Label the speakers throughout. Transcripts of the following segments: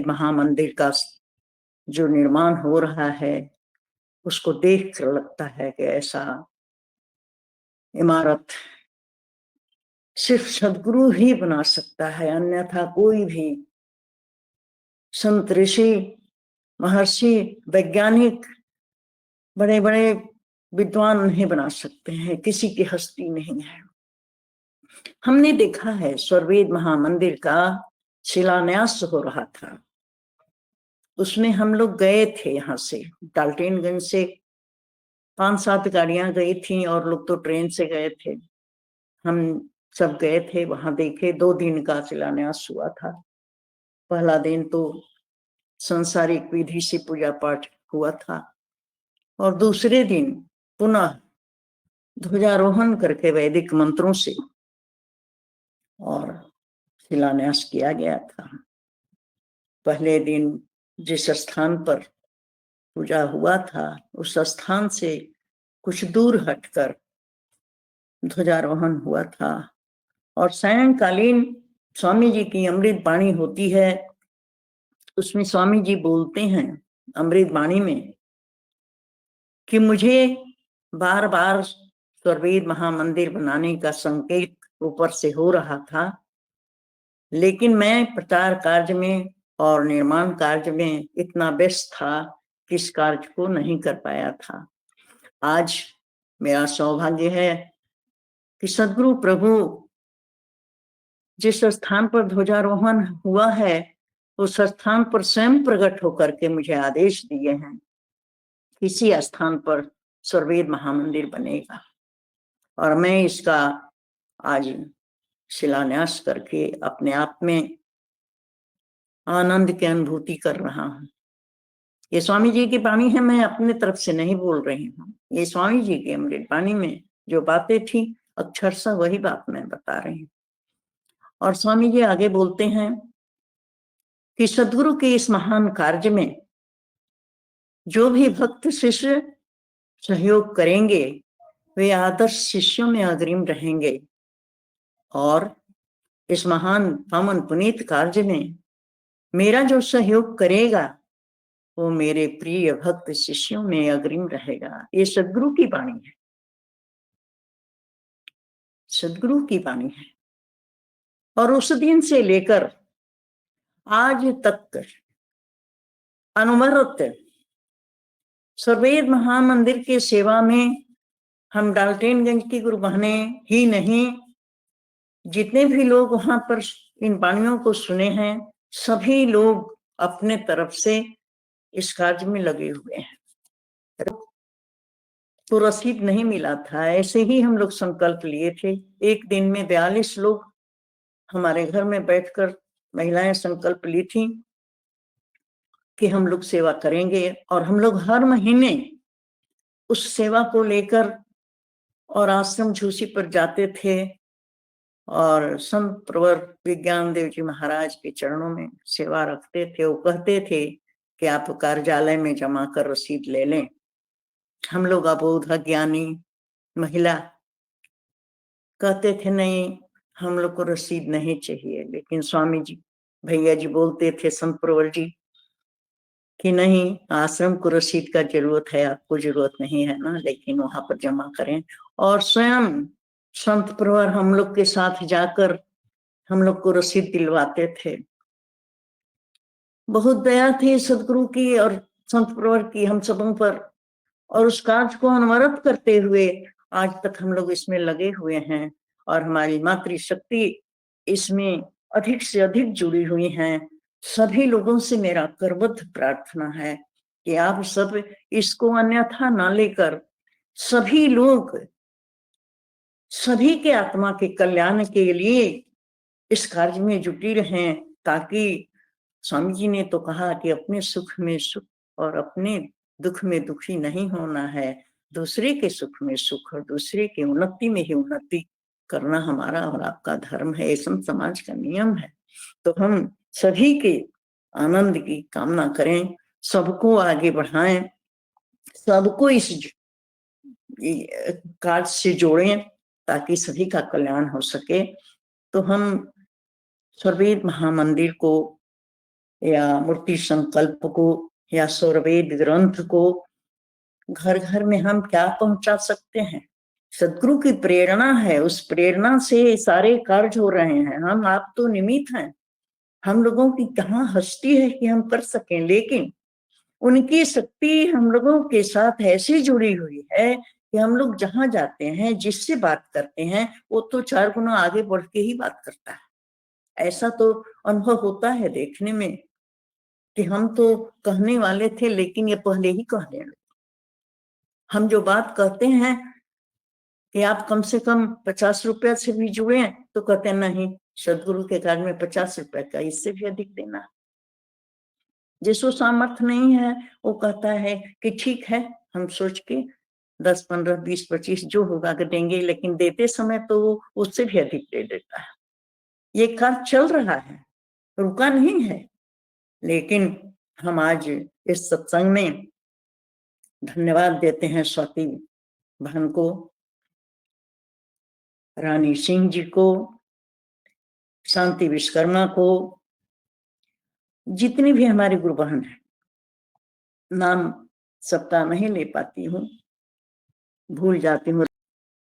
Speaker 1: महामंदिर का जो निर्माण हो रहा है, उसको देख कर लगता है कि ऐसा इमारत सिर्फ सदगुरु ही बना सकता है, अन्यथा कोई भी संत, ऋषि, महर्षि, वैज्ञानिक, बड़े बड़े विद्वान नहीं बना सकते हैं, किसी की हस्ती नहीं है। हमने देखा है स्वर्वेद महामंदिर का शिलान्यास हो रहा था, उसमें हम लोग गए थे। यहाँ से डाल्टनगंज से 5-7 गाड़ियां गई थी और लोग तो ट्रेन से गए थे। हम सब गए थे, वहां देखे। 2 दिन का शिलान्यास हुआ था। पहला दिन तो सांसारिक विधि से पूजा पाठ हुआ था और दूसरे दिन पुनः ध्वजारोहण करके वैदिक मंत्रों से और शिलान्यास किया गया था। पहले दिन जिस स्थान पर पूजा हुआ था उस स्थान से कुछ दूर हटकर ध्वजारोहण हुआ था और सायंकालीन स्वामी जी की अमृत वाणी होती है। उसमें स्वामी जी बोलते हैं अमृत वाणी में कि मुझे बार बार स्वर्वेद महामंदिर बनाने का संकेत ऊपर से हो रहा था, लेकिन मैं प्रचार कार्य में और निर्माण कार्य में इतना व्यस्त था कि इस कार्य को नहीं कर पाया था। आज मेरा सौभाग्य है कि सदगुरु प्रभु जिस स्थान पर ध्वजारोहण हुआ है उस स्थान पर स्वयं प्रकट होकर के मुझे आदेश दिए हैं, किसी स्थान पर स्वर्वेद महामंदिर बनेगा। और मैं इसका आज शिलान्यास करके अपने आप में आनंद की अनुभूति कर रहा हूँ। ये स्वामी जी की वाणी है, मैं अपने तरफ से नहीं बोल रही हूँ। ये स्वामी जी की अमृत वाणी में जो बातें थी अक्षरशः वही बात मैं बता रही हूँ। और स्वामी जी आगे बोलते हैं कि सदगुरु के इस महान कार्य में जो भी भक्त शिष्य सहयोग करेंगे वे आदर्श शिष्यों में अग्रिम रहेंगे और इस महान पावन पुनीत कार्य में मेरा जो सहयोग करेगा वो मेरे प्रिय भक्त शिष्यों में अग्रिम रहेगा। ये सदगुरु की वाणी है, सदगुरु की वाणी है। और उस दिन से लेकर आज तक अनवरत स्वर्वेद महामंदिर के सेवा में हम डाल्टनगंज की गुरु बहनें ही नहीं, जितने भी लोग वहां पर इन वाणियों को सुने हैं, सभी लोग अपने तरफ से इस कार्य में लगे हुए हैं। तो रसीद नहीं मिला था, ऐसे ही हम लोग संकल्प लिए थे। एक दिन में 42 लोग हमारे घर में बैठकर महिलाएं संकल्प ली थी कि हम लोग सेवा करेंगे और हम लोग हर महीने उस सेवा को लेकर और आश्रम झूसी पर जाते थे और संत प्रवर विज्ञान देव जी महाराज के चरणों में सेवा रखते थे। वो कहते थे कि आप कार्यालय में जमा कर रसीद ले लें। हम लोग अबोध अज्ञानी महिला कहते थे नहीं, हम लोग को रसीद नहीं चाहिए। लेकिन स्वामी जी भैया जी बोलते थे संत प्रवर जी कि नहीं, आश्रम को रसीद का जरूरत है, आपको जरूरत नहीं है ना, लेकिन वहां पर जमा करें। और स्वयं संत प्रवर हम लोग के साथ जाकर हम लोग को रसीद दिलवाते थे। बहुत दया थी सदगुरु की और संत प्रवर की हम सबों पर, और उस कार्य को अनवरत करते हुए आज तक हम लोग इसमें लगे हुए हैं और हमारी मातृशक्ति इसमें अधिक से अधिक जुड़ी हुई हैं। सभी लोगों से मेरा करबद्ध प्रार्थना है कि आप सब इसको अन्यथा ना लेकर सभी लोग सभी के आत्मा के कल्याण के लिए इस कार्य में जुटी रहें, ताकि स्वामी जी ने तो कहा कि अपने सुख में सुख और अपने दुख में दुखी नहीं होना है, दूसरे के सुख में सुख और दूसरे के उन्नति में ही उन्नति करना हमारा और आपका धर्म है, संत समाज का नियम है। तो हम सभी के आनंद की कामना करें, सबको आगे बढ़ाएं, सबको इस कार्य से जोड़ें ताकि सभी का कल्याण हो सके। तो हम स्वर्वेद महामंदिर को या मूर्ति संकल्प को या सौरवेद ग्रंथ को घर घर में हम क्या पहुंचा सकते हैं? सदगुरु की प्रेरणा है, उस प्रेरणा से सारे कार्य हो रहे हैं। हम आप तो निमित्त हैं, हम लोगों की कहाँ हस्ती है कि हम कर सकें, लेकिन उनकी शक्ति हम लोगों के साथ ऐसी जुड़ी हुई है कि हम लोग जहां जाते हैं, जिससे बात करते हैं, वो तो 4 गुना आगे बढ़ के ही बात करता है। ऐसा तो अनुभव होता है देखने में कि हम तो कहने वाले थे, लेकिन ये पहले ही कहने लगे। हम जो बात कहते हैं कि आप कम से कम 50 रुपया से भी जुड़े, तो कहते हैं नहीं, सदगुरु के कार्य में 50 रुपए का, इससे भी अधिक देना। जिसको सामर्थ्य नहीं है वो कहता है कि ठीक है, हम सोच के 10, 15, 20, 25 जो होगा कि देंगे, लेकिन देते समय तो वो उससे भी अधिक दे देता है। ये कार्य चल रहा है, रुका नहीं है। लेकिन हम आज इस सत्संग में धन्यवाद देते हैं स्वाति बहन को, रानी सिंह जी को, शांति विश्वकर्मा को, जितनी भी हमारी गुरु बहन है, नाम सबका नहीं ले पाती हूँ, भूल जाती हूँ।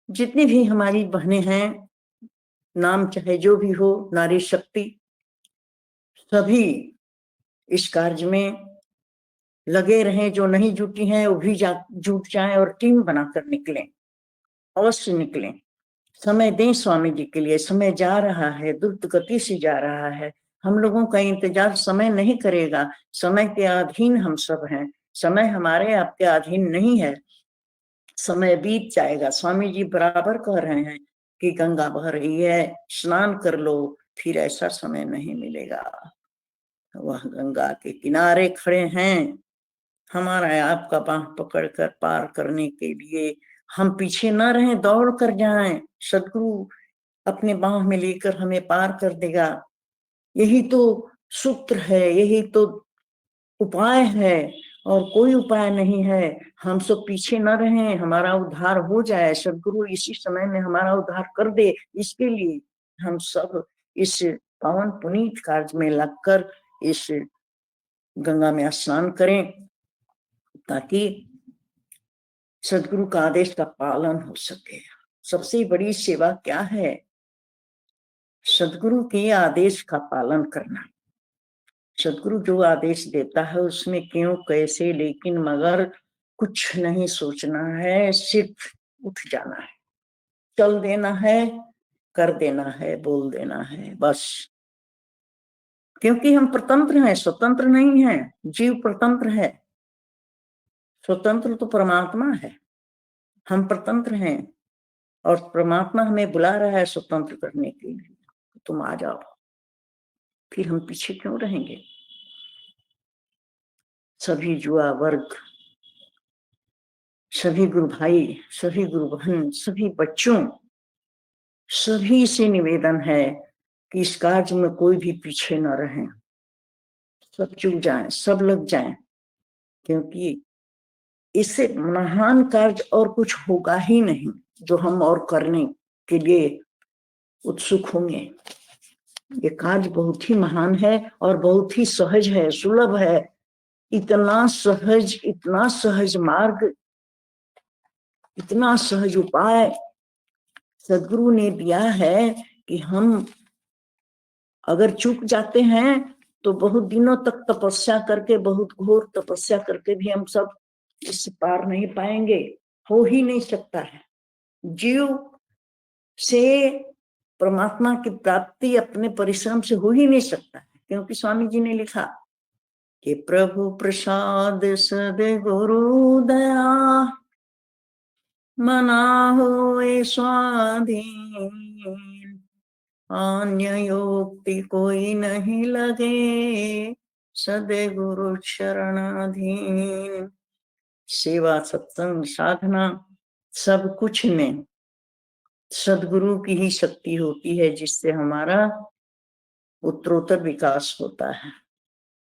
Speaker 1: जितनी भी हमारी बहनें हैं, नाम चाहे जो भी हो, नारी शक्ति, सभी इस कार्य में लगे रहें। जो नहीं जुटी हैं वो भी जुट जाएं और टीम बनाकर निकलें, अवश्य निकलें। समय दें स्वामी जी के लिए। समय जा रहा है, द्रुत गति से जा रहा है। हम लोगों का इंतजार समय नहीं करेगा। समय के अधीन हम सब हैं, समय हमारे आपके अधीन नहीं है। समय बीत जाएगा। स्वामी जी बराबर कह रहे हैं कि गंगा बह रही है, स्नान कर लो, फिर ऐसा समय नहीं मिलेगा। वह गंगा के किनारे खड़े हैं, हमारा आपका बाह पकड़कर पार करने के लिए। हम पीछे न रहें, दौड़ कर जाएं। सदगुरु अपने बाह में लेकर हमें पार कर देगा। यही तो सूत्र है, यही तो उपाय है, और कोई उपाय नहीं है। हम सब पीछे न रहें, हमारा उद्धार हो जाए, सदगुरु इसी समय में हमारा उद्धार कर दे। इसके लिए हम सब इस पावन पुनीत कार्य में लगकर इस गंगा में स्नान करें, ताकि सदगुरु का आदेश का पालन हो सके। सबसे बड़ी सेवा क्या है? सदगुरु के आदेश का पालन करना। सदगुरु जो आदेश देता है उसमें क्यों, कैसे, लेकिन मगर कुछ नहीं सोचना है, सिर्फ उठ जाना है, चल देना है, कर देना है, बोल देना है, बस। क्योंकि हम स्वतंत्र हैं, स्वतंत्र नहीं है। जीव स्वतंत्र है, स्वतंत्र तो परमात्मा है। हम स्वतंत्र हैं और परमात्मा हमें बुला रहा है स्वतंत्र करने के लिए। तुम आ जाओ, फिर हम पीछे क्यों रहेंगे? सभी जुआ वर्ग, सभी गुरु भाई, सभी गुरु बहन, सभी बच्चों, सभी से निवेदन है कि इस कार्य में कोई भी पीछे न रहे, सब जुट जाएं, सब लग जाएं। क्योंकि इससे महान कार्य और कुछ होगा ही नहीं जो हम और करने के लिए उत्सुक होंगे। ये कार्य बहुत ही महान है और बहुत ही सहज है, सुलभ है। इतना सहज मार्ग, इतना सहज उपाय सदगुरु ने दिया है कि हम अगर चूक जाते हैं तो बहुत दिनों तक तपस्या करके, बहुत घोर तपस्या करके भी हम सब इससे पार नहीं पाएंगे। हो ही नहीं सकता है। जीव से परमात्मा की प्राप्ति अपने परिश्रम से हो ही नहीं सकता है। क्योंकि स्वामी जी ने लिखा कि प्रभु प्रसाद सद्गुरु दया, मना होए स्वाधीन, अन्य युक्ति कोई नहीं लगे, सद्गुरु शरणाधीन। सेवा, सत्संग, साधना, सब कुछ में सदगुरु की ही शक्ति होती है, जिससे हमारा उत्तरोत्तर विकास होता है।